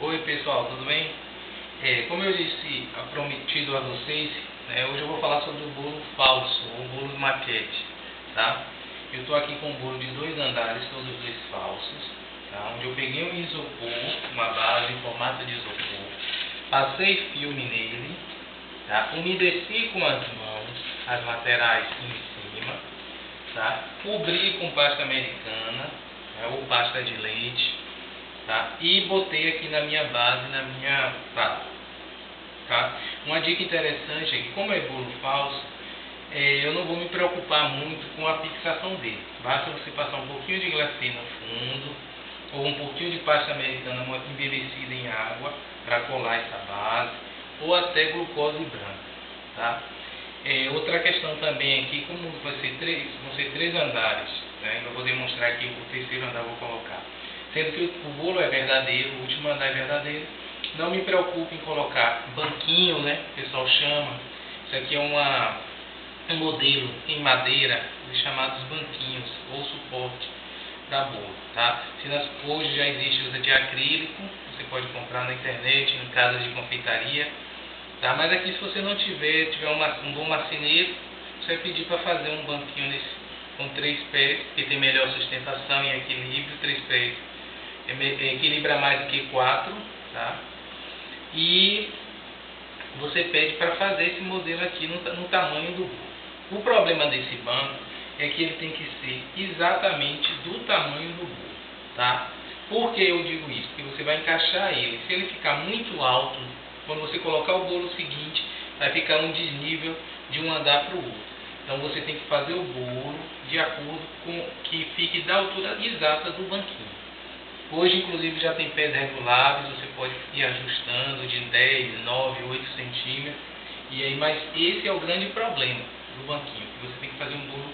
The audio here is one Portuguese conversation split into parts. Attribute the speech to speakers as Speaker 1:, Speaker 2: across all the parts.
Speaker 1: Oi pessoal, tudo bem? Como eu disse, prometido a vocês, hoje eu vou falar sobre o bolo falso, ou bolo de maquete, tá? Eu estou aqui com um bolo de 2 andares, todos os dois falsos, tá? Onde eu peguei um isopor, uma base em formato de isopor, passei filme nele, tá? Umedeci com as mãos, as laterais em cima, tá? Cobri com pasta americana, ou pasta de leite, tá? E botei aqui na minha base, na minha base, tá? Uma dica interessante é que, como é bolo falso, eu não vou me preocupar muito com a fixação dele. Basta você passar um pouquinho de glacê no fundo, ou um pouquinho de pasta americana embevecida em água para colar essa base, ou até glucose branca, tá? Outra questão também aqui, como vão ser três andares, né? Eu vou demonstrar aqui o terceiro andar, vou colocar. Sendo que o bolo é verdadeiro, o último andar é verdadeiro, não me preocupe em colocar banquinho, né? O pessoal chama. Isso aqui é um modelo em madeira, chamados banquinhos ou suporte para bolo, tá? Hoje já existe usa de acrílico, você pode comprar na internet, em casas de confeitaria, tá? Mas aqui, se você não tiver um bom marceneiro, você vai pedir para fazer um banquinho com 3 pés, que tem melhor sustentação e equilíbrio. 3 pés equilibra mais do que 4, tá? E você pede para fazer esse modelo aqui no tamanho do bolo. O problema desse banco é que ele tem que ser exatamente do tamanho do bolo, tá? Por que eu digo isso? Porque você vai encaixar ele. Se ele ficar muito alto, quando você colocar o bolo seguinte, vai ficar um desnível de um andar para o outro. Então você tem que fazer o bolo de acordo com que fique da altura exata do banquinho. Hoje, inclusive, já tem pés reguláveis, você pode ir ajustando de 10, 9, 8 centímetros. E aí, mas esse é o grande problema do banquinho, que você tem que fazer um bolo,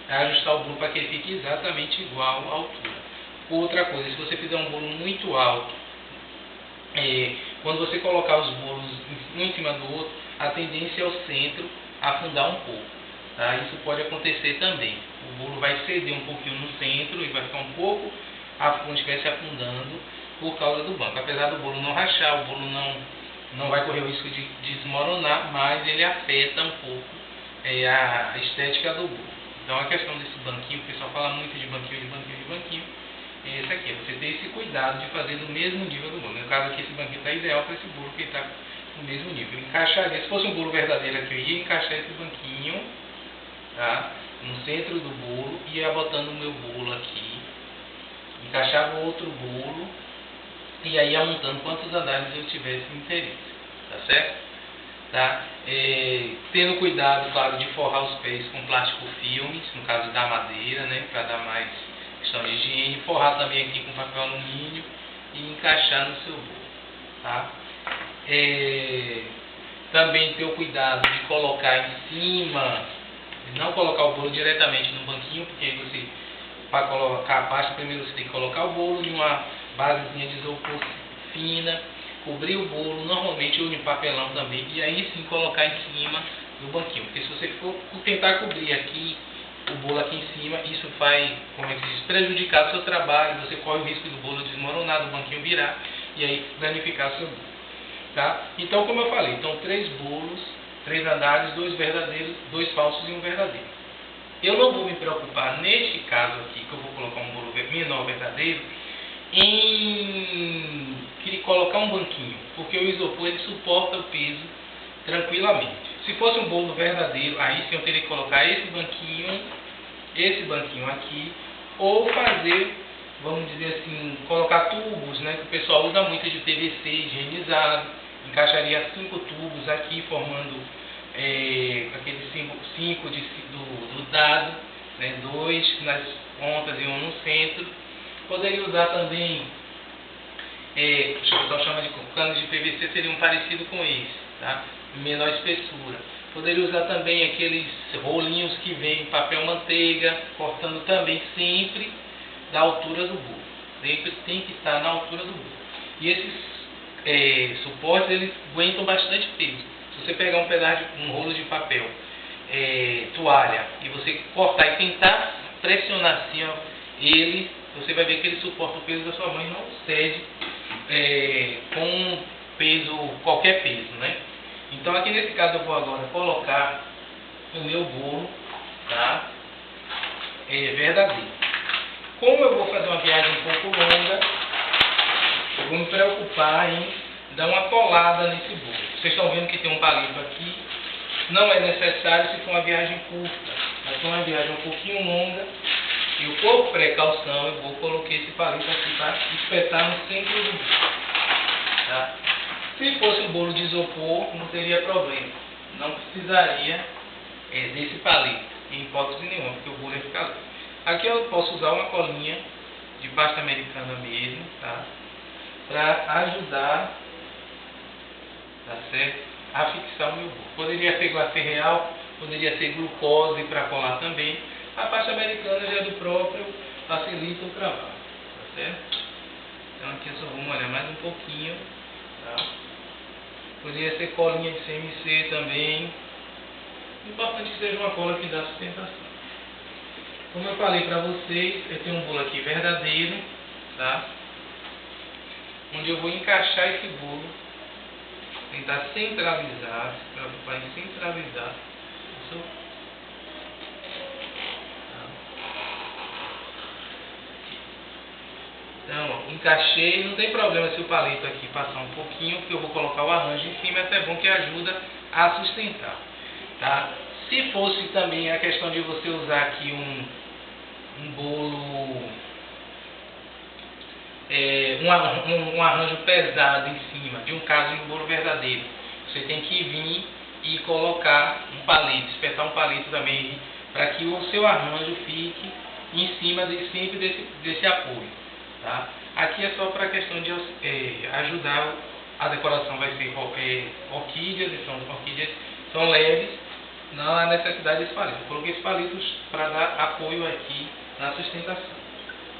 Speaker 1: ajustar o bolo para que ele fique exatamente igual à altura. Outra coisa, se você fizer um bolo muito alto, quando você colocar os bolos um em cima do outro, a tendência é o centro afundar um pouco, tá? Isso pode acontecer também. O bolo vai ceder um pouquinho no centro e vai ficar um pouco como se estivesse afundando por causa do banco. Apesar do bolo não rachar, o bolo não vai correr o risco de desmoronar, mas ele afeta um pouco a estética do bolo. Então, a questão desse banquinho, o pessoal fala muito de banquinho, é esse aqui, é você ter esse cuidado de fazer do mesmo nível do bolo. No caso aqui, esse banquinho está ideal para esse bolo, porque está no mesmo nível. Eu encaixaria, se fosse um bolo verdadeiro aqui, eu ia encaixar esse banquinho, tá, no centro do bolo, e ia botando o meu bolo aqui, encaixava o outro bolo e aí ia montando quantos andares eu tivesse interesse, tá certo? Tá? Tendo cuidado, claro, de forrar os pés com plástico filme, no caso da madeira, né, para dar mais questão de higiene, forrar também aqui com papel alumínio e encaixar no seu bolo, tá? Também ter o cuidado de colocar em cima, não colocar o bolo diretamente no banquinho, porque aí você, para colocar a pasta, primeiro você tem que colocar o bolo em uma basezinha de isopor fina, cobrir o bolo normalmente ou em papelão também, e aí sim colocar em cima do banquinho. Porque se você for tentar cobrir aqui o bolo aqui em cima, isso vai, como é que diz, prejudicar o seu trabalho. Você corre o risco do bolo desmoronar, do banquinho virar e aí danificar o seu bolo, tá? Então, como eu falei, então 3 bolos, 3 andares, 2 verdadeiros, 2 falsos e um verdadeiro. Eu não vou me preocupar, neste caso aqui, que eu vou colocar um bolo menor verdadeiro, em colocar um banquinho, porque o isopor ele suporta o peso tranquilamente. Se fosse um bolo verdadeiro, aí sim eu teria que colocar esse banquinho aqui, ou fazer, vamos dizer assim, colocar tubos, né, que o pessoal usa muito de PVC higienizado, encaixaria 5 tubos aqui, formando aqueles 5 do dado, né, 2 nas pontas e 1 no centro. Poderia usar também, o pessoal chama de canos de PVC, seriam parecido com esse, tá? Menor espessura. Poderia usar também aqueles rolinhos que vêm em papel manteiga, cortando também sempre da altura do bolo. Sempre tem que estar na altura do bolo. E esses suportes, eles aguentam bastante peso. Se você pegar um rolo de papel, toalha, e você cortar e tentar pressionar assim, ó, você vai ver que ele suporta o peso da sua mão e não cede com peso, qualquer peso, né? Então aqui nesse caso eu vou agora colocar o meu bolo, tá? Verdadeiro. Como eu vou fazer uma viagem um pouco longa, eu vou me preocupar em dar uma colada nesse bolo. Vocês estão vendo que tem um palito aqui. Não é necessário se for uma viagem curta, mas se for uma viagem um pouquinho longa, eu, por precaução, eu coloquei esse palito aqui para espetar no centro do bolo. Tá? Se fosse um bolo de isopor, não teria problema. Não precisaria desse palito, em hipótese nenhuma, porque o bolo ia ficar ali. Aqui eu posso usar uma colinha de pasta americana mesmo, tá? Para ajudar, tá certo? A fixar o meu bolo. Poderia ser glacê real, poderia ser glucose para colar também. A pasta americana já é do próprio, facilita o trabalho, tá certo? Então aqui eu só vou molhar mais um pouquinho, tá? Poderia ser colinha de CMC também. O importante é que seja uma cola que dá sustentação. Como eu falei para vocês, eu tenho um bolo aqui verdadeiro, tá? Onde eu vou encaixar esse bolo, tentar centralizar, se preocupar em centralizar isso. Então, ó, encaixei, não tem problema se o palito aqui passar um pouquinho, porque eu vou colocar o arranjo em cima, é até bom que ajuda a sustentar, tá? Se fosse também a questão de você usar aqui um bolo, um arranjo pesado em cima, de um caso de um bolo verdadeiro, você tem que vir e colocar um palito, espetar um palito também, para que o seu arranjo fique em cima sempre desse apoio, tá? Aqui é só para a questão de ajudar, a decoração vai ser orquídeas, orquídeas são leves, não há necessidade desse palito. Eu coloquei esses palitos para dar apoio aqui na sustentação,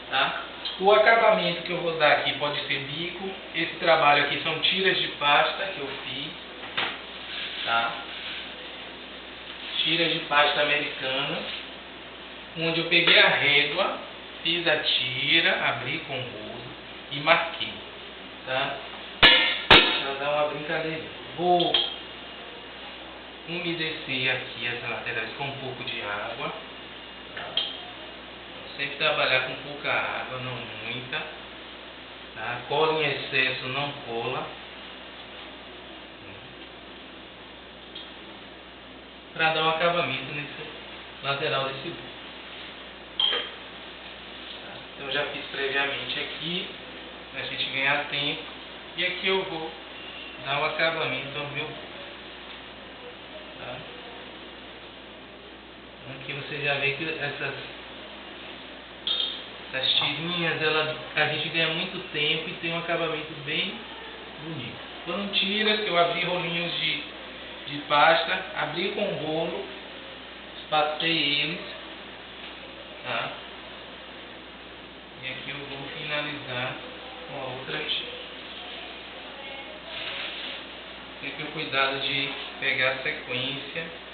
Speaker 1: tá? O acabamento que eu vou dar aqui pode ser bico. Esse trabalho aqui são tiras de pasta que eu fiz, tá? Tiras de pasta americana, onde eu peguei a régua, fiz a tira, abri com o rolo e marquei, tá? Para dar uma brincadeira. Vou umedecer aqui as laterais com um pouco de água, tá? Sempre trabalhar com pouca água, não muita, tá? Cola em excesso não cola, para dar um acabamento nesse lateral desse bolo. Tá? Então já fiz previamente aqui, para a gente ganhar tempo, e aqui eu vou dar um acabamento ao meu bolo. Tá? Aqui você já vê que essas tirinhas, a gente ganha muito tempo e tem um acabamento bem bonito. Foram tiras que eu abri rolinhos de pasta, abri com o rolo, espacei eles, tá? E aqui eu vou finalizar com a outra tira. Sempre o cuidado de pegar a sequência.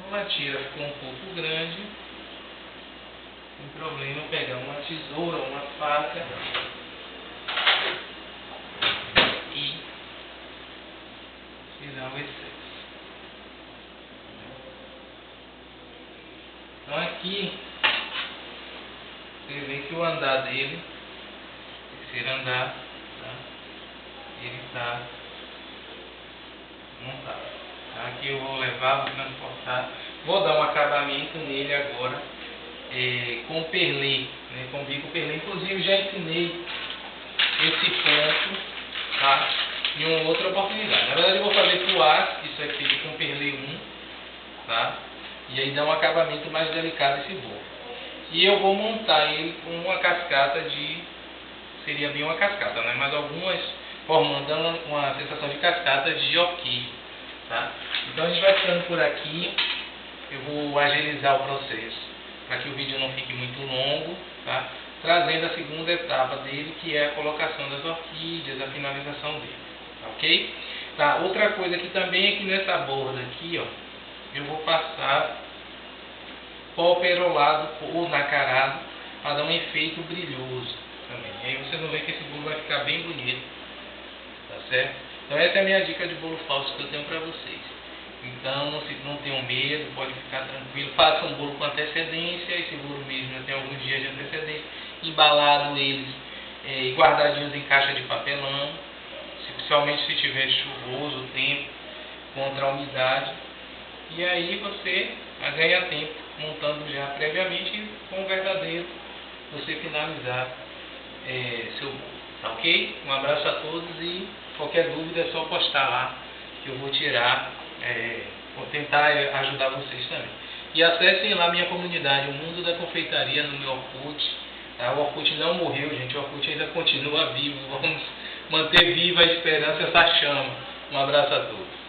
Speaker 1: Uma tira ficou um pouco grande, não tem problema pegar uma tesoura, uma faca e tirar o excesso. Então aqui você vê que o andar dele, o terceiro andar, tá? Ele está montado. Aqui eu vou levar, vou transportar, vou dar um acabamento nele agora com perlê, né, com bico perlê. Inclusive já ensinei esse ponto, tá, em uma outra oportunidade. Na verdade eu vou fazer poás, isso aqui com perlê 1, tá, e aí dá um acabamento mais delicado esse bolo. E eu vou montar ele com uma cascata seria bem uma cascata, né, mas algumas formando uma sensação de cascata de orquídea. Tá? Então a gente vai ficando por aqui. Eu vou agilizar o processo para que o vídeo não fique muito longo, tá? Trazendo a segunda etapa dele, que é a colocação das orquídeas, a finalização dele, tá, ok? Tá, outra coisa que também é que nessa borda aqui, ó, eu vou passar pó perolado ou nacarado para dar um efeito brilhoso também. Aí vocês vão ver que esse bolo vai ficar bem bonito, tá certo? Então essa é a minha dica de bolo falso que eu tenho para vocês. Então não tenham medo, pode ficar tranquilo, façam um bolo com antecedência, esse bolo mesmo já tem alguns dias de antecedência, embalado eles e guardadinhos em caixa de papelão, especialmente se tiver chuvoso o tempo, contra a umidade, e aí você ganha tempo montando já previamente e com o verdadeiro você finalizar seu bolo, tá ok? Um abraço a todos e qualquer dúvida é só postar lá que eu vou tirar, vou tentar ajudar vocês também. E acessem lá minha comunidade, o Mundo da Confeitaria, no meu Orkut. Tá? O Orkut não morreu, gente, o Orkut ainda continua vivo, vamos manter viva a esperança, essa chama. Um abraço a todos.